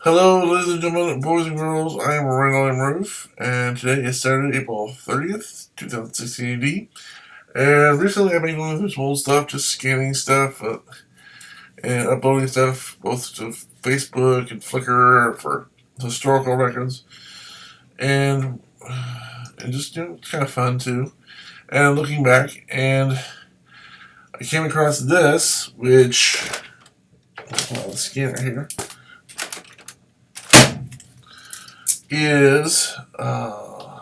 Hello, ladies and gentlemen, boys and girls. I am RandallMRueff, and today is Saturday, April 30th, 2016 AD. And recently I've been going through some old stuff, just scanning stuff and uploading stuff both to Facebook and Flickr for historical records. And just, it's kind of fun too. And I'm looking back, and I came across this, which, the scanner here, is an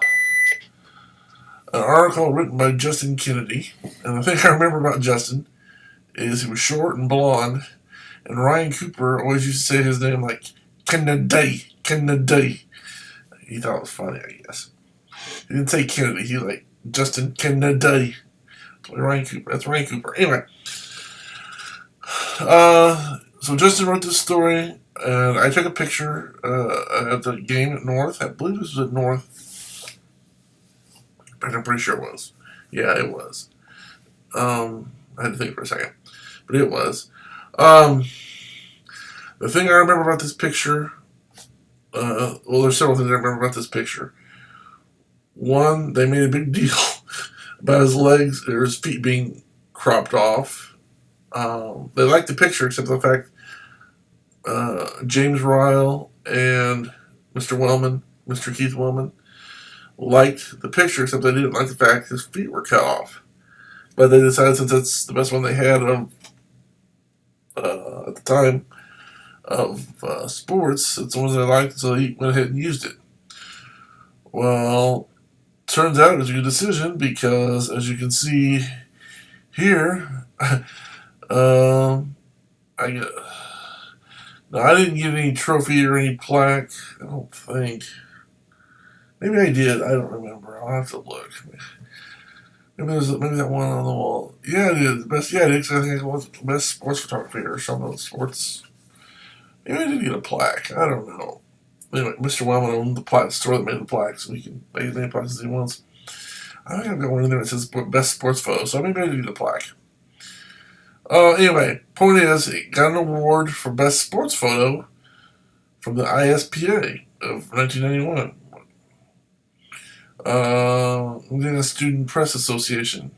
article written by Justin Kennedy. And the thing I remember about Justin is he was short and blonde, and Ryan Cooper always used to say his name like Kennedy, Kennedy. He thought it was funny, I guess. He didn't say Kennedy, he was like Justin Kennedy. That's Ryan Cooper. Anyway, so Justin wrote this story, and I took a picture at the game at North. I believe this was at North, but I'm pretty sure it was. Yeah, it was. I had to think for a second, but it was. Um, the thing I remember about this picture, well, there's several things I remember about this picture. One, they made a big deal about his legs or his feet being cropped off. They liked the picture, except for the fact James Ryle and Mr. Keith Wellman, liked the picture, except they didn't like the fact his feet were cut off. But they decided, since that's the best one they had of at the time of sports, it's the ones they liked, so he went ahead and used it. Well, turns out it was a good decision because, as you can see here, I get. No, I didn't get any trophy or any plaque. I don't think. Maybe I did. I don't remember. I'll have to look. Maybe that one on the wall. Yeah, it is. Best. Yeah, it is. I think it was best sports photography or something. Sports. Maybe I did get a plaque. I don't know. Anyway, Mr. Wellman owned the plaque store that made the plaque, so he can make as many plaques as he wants. I think I've got one in there that says best sports photo, so maybe I did get a plaque. Anyway, point is, he got an award for best sports photo from the ISPA of 1991. Indiana Student Press Association.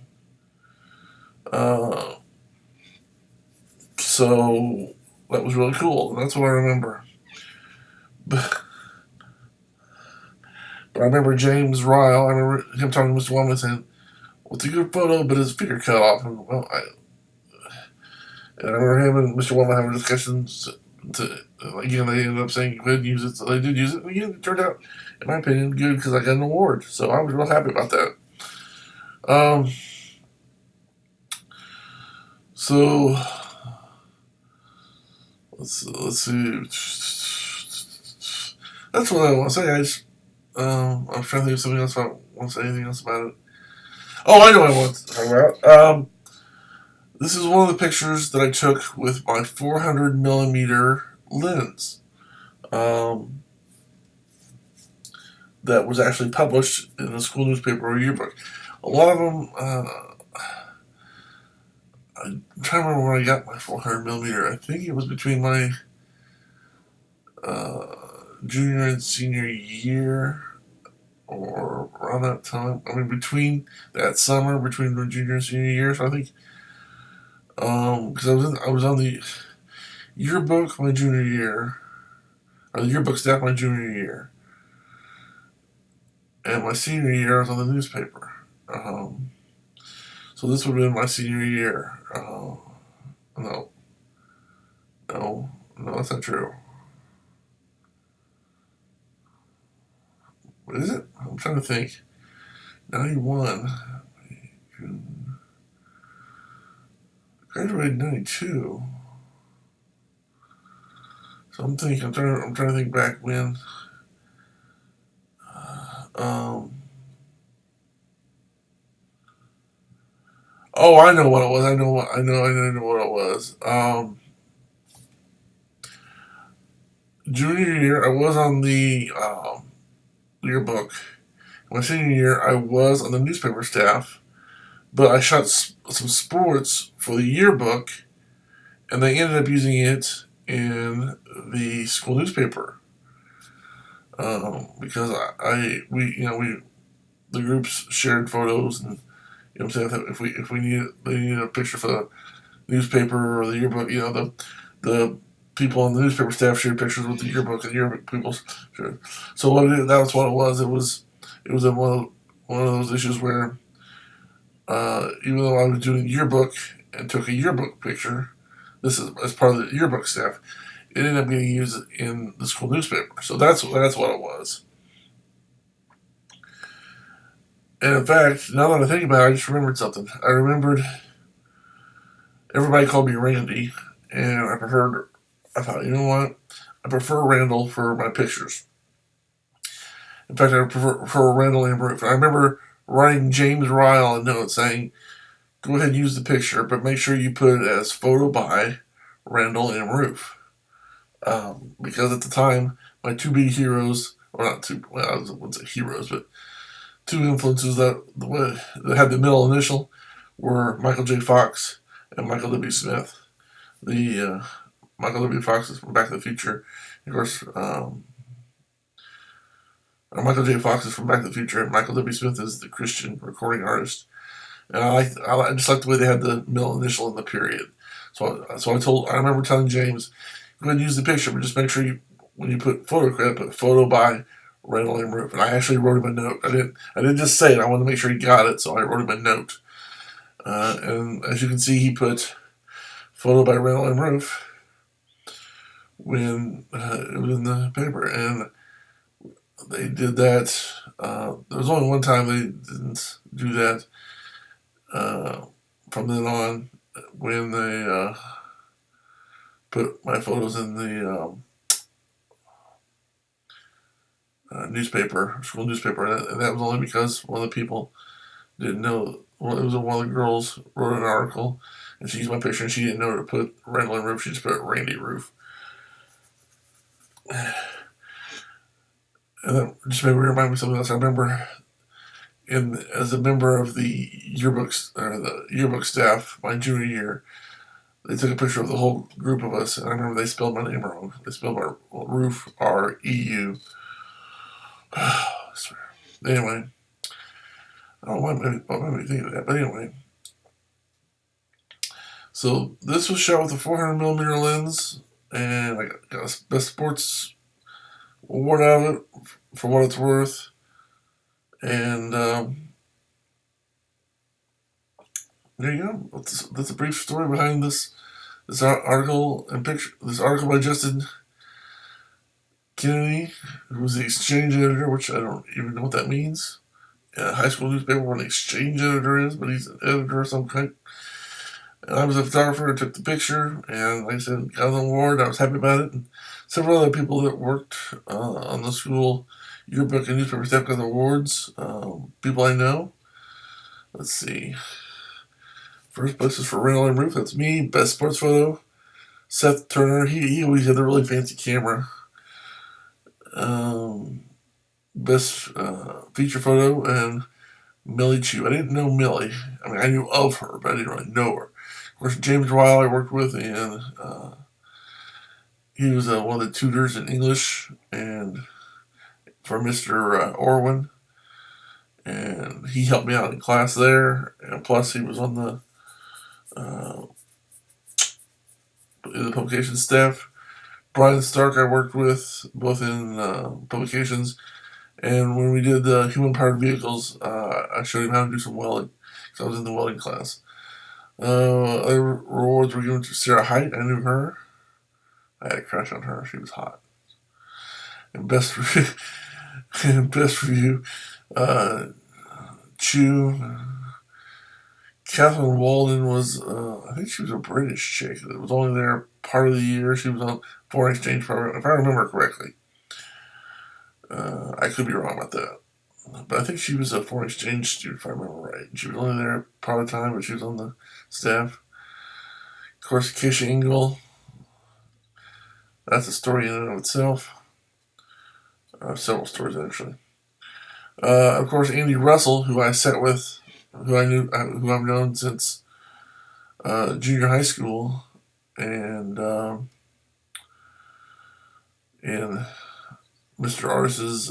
So that was really cool. That's what I remember. But I remember James Ryle. I remember him talking to Mr. Wellman saying, "Well, it's a good photo, but his feet are cut off." And I remember him and Mr. Wellman having discussions. Again, they ended up saying you could use it, so they did use it. And again, it turned out, in my opinion, good because I got an award. So I was real happy about that. So let's see. That's what I want to say. I was trying to think of something else. If I want to say anything else about it. Oh, I know what I want to talk about. This is one of the pictures that I took with my 400 millimeter lens. That was actually published in a school newspaper or yearbook. A lot of them, I'm trying to remember when I got my 400 millimeter. I think it was between my junior and senior year, or around that time. I mean, between that summer, between my junior and senior year. So I think, because I was on the yearbook my junior year, or the yearbook staff my junior year, and my senior year I was on the newspaper. So this would have been my senior year. No, no, no, that's not true. What is it? I'm trying to think. 91. Graduated in 92. So I'm trying to think back when. Um, oh, I know what it was. I know what it was. Junior year, I was on the yearbook. My senior year, I was on the newspaper staff, but I shot some sports for the yearbook, and they ended up using it in the school newspaper, because the groups shared photos, and I'm saying, if we needed a picture for the newspaper or the yearbook, the people on the newspaper staff shared pictures with the yearbook, and yearbook people shared. So that was what it was. It was one of those issues where, even though I was doing a yearbook and took a yearbook picture, this is as part of the yearbook staff, it ended up getting used in the school newspaper. So that's what it was. And in fact, now that I think about it, I just remembered something. I remembered everybody called me Randy, and I thought, you know what? I prefer Randall for my pictures. In fact, I prefer RandallMRueff. I remember writing James Ryle a note saying, go ahead and use the picture, but make sure you put it as photo by Randall M. Rueff. Because at the time, my two big heroes, or not two, well, I wouldn't say heroes, but two influences that had the middle initial were Michael J. Fox and Michael W. Smith. The Michael W. Fox is from Back to the Future. Of course, Michael J. Fox is from Back to the Future, and Michael W. Smith is the Christian recording artist. And I just like the way they had the middle initial in the period. So I remember telling James, go ahead and use the picture, but just make sure when you put photo credit, put photo by Randall M. Rueff. And I actually wrote him a note. I didn't just say it. I wanted to make sure he got it, so I wrote him a note. And as you can see, he put photo by Randall M. Rueff when it was in the paper, and they did that. There was only one time they didn't do that. From then on, when they put my photos in the school newspaper, and that was only because one of the people didn't know. Well, it was one of the girls wrote an article, and she used my picture, and she didn't know to put Randall M. Rueff. She just put Randy Rueff. And that just made me remind me of something else. I remember, as a member of the yearbook staff, my junior year, they took a picture of the whole group of us, and I remember they spelled my name wrong. They spelled my Rueff, R-E-U. I swear. Anyway, I don't know what made me think of that, but anyway. So this was shot with a 400mm lens, and I got a Best Sports Award out of it for what it's worth. And there you go. That's a brief story behind this article and picture. This article by Justin Kennedy, who was the exchange editor, which I don't even know what that means. High school newspaper, what an exchange editor is, but he's an editor of some kind. And I was a photographer and took the picture, and like I said, got an award. I was happy about it. And several other people that worked on the school yearbook and newspaper staff got awards. People I know. Let's see. First place is for Randall M. Rueff. That's me. Best sports photo, Seth Turner. He always had a really fancy camera. Best feature photo, and Millie Chu. I didn't know Millie. I mean, I knew of her, but I didn't really know her. Of course, James Ryle I worked with, and he was one of the tutors in English and for Mr. Orwin, and he helped me out in class there. And plus, he was on the publication staff. Brian Stark I worked with both in publications, and when we did the human-powered vehicles, I showed him how to do some welding, because I was in the welding class. Other rewards were given to Sarah Height. I knew her. I had a crush on her. She was hot. And best review, Chu. Catherine Walden was, I think she was a British chick that was only there part of the year. She was on foreign exchange program, if I remember correctly. I could be wrong about that. But I think she was a foreign exchange student, if I remember right. She was only there part of the time, but she was on the staff. Of course, Keisha Engel. That's a story in and of itself. Several stories, actually. Of course, Andy Russell, who I sat with, who I've known since junior high school, and in Mr. Artis's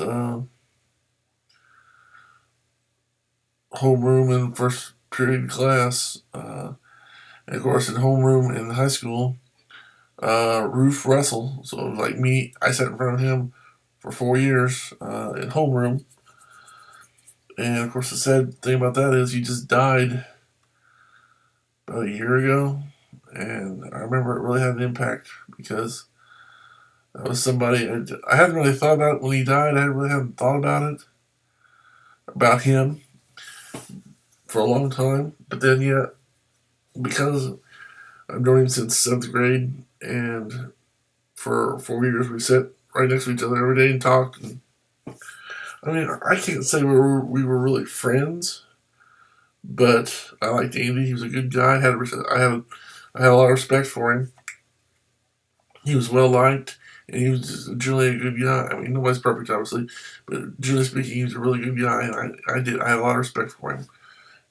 homeroom in first period class. And of course, in homeroom in high school, Rueff Russell. So it was like me, I sat in front of him for 4 years in homeroom. And of course, the sad thing about that is he just died about a year ago. And I remember it really had an impact because that was somebody I hadn't really thought about when he died. I really hadn't thought about him for a long time. But then, yeah, because I've known him since 7th grade, and for 4 years we sat right next to each other every day and talked. And, I mean, I can't say we were really friends, but I liked Andy. He was a good guy. I had a lot of respect for him. He was well liked, and he was just generally a good guy. I mean, nobody's perfect, obviously, but generally speaking, he was a really good guy, and I had a lot of respect for him.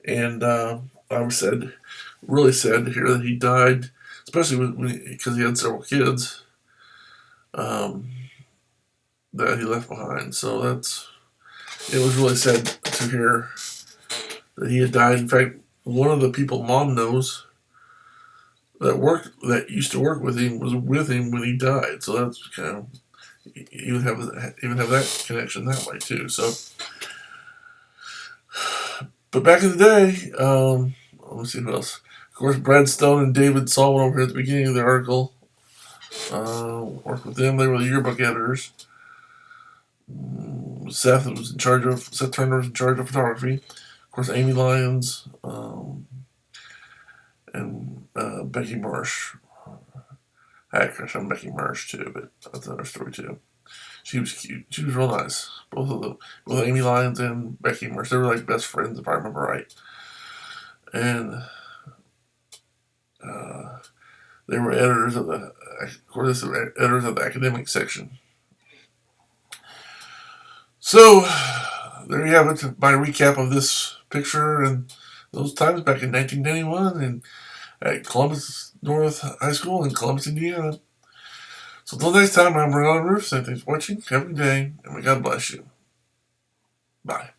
And I was really sad to hear that he died, especially because he had several kids um, that he left behind. So it was really sad to hear that he had died. In fact, one of the people Mom knows that used to work with him was with him when he died. So that's kind of you would even have that connection that way too. So, but back in the day, let me see who else. Of course, Brad Stone and David Salwin over here at the beginning of the article worked with them. They were the yearbook editors. Seth Turner was in charge of photography. Of course, Amy Lyons and Becky Marsh. Actually, I'm Becky Marsh too, but that's another story too. She was cute. She was real nice. Both Amy Lyons and Becky Marsh. They were like best friends, if I remember right. And they were editors of the academic section. So there you have it. My recap of this picture and those times back in 1991 and at Columbus North High School in Columbus, Indiana. So until next time, I'm RandallMRueff. Thanks for watching. Have a good day, and may God bless you. Bye.